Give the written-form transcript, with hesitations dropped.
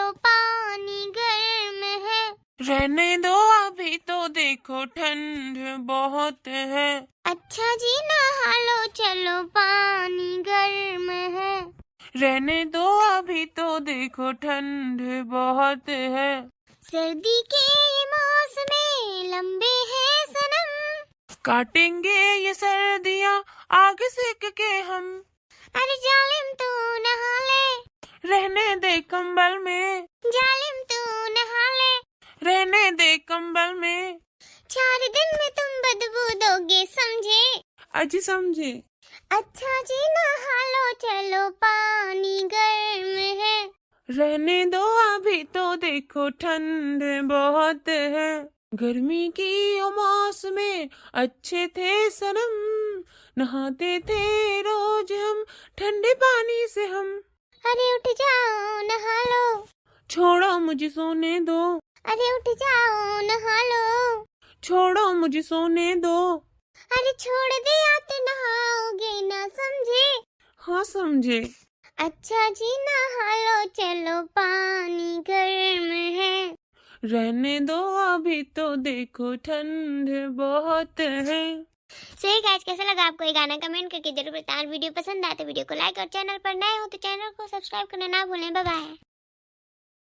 चलो पानी गर्म है। रहने दो अभी तो देखो ठंड बहुत है। अच्छा जी नहा लो चलो पानी गर्म है। रहने दो अभी तो देखो ठंड बहुत है। सर्दी के ये मौसम लंबे हैं सनम, काटेंगे ये सर्दियाँ आग सेक के हम। अरे जालिम तू नहा ले, रहने दे कंबल में, जालिम तू नहा ले, रहने दे कंबल में। 4 दिन में तुम बदबू दोगे समझे। अजी समझे। अच्छा जी नहा लो चलो पानी गर्म है। रहने दो अभी तो देखो ठंड बहुत है। गर्मी की उमास में अच्छे थे सनम, नहाते थे रोज हम ठंडे पानी से हम। अरे उठ जाओ नहा लो, छोड़ो मुझे सोने दो, अरे उठ जाओ नहा लो, छोड़ो मुझे सोने दो। अरे छोड़ दिया तो नहाओगे ना समझे। हाँ समझे। अच्छा जी नहा लो चलो पानी गर्म है। रहने दो अभी तो देखो ठंड बहुत है। सही गाइस, कैसा लगा आपको ये गाना कमेंट करके जरूर बताएं। वीडियो पसंद आए तो वीडियो को लाइक और चैनल पर नए हो तो चैनल को सब्सक्राइब करना ना भूलें। Bye bye.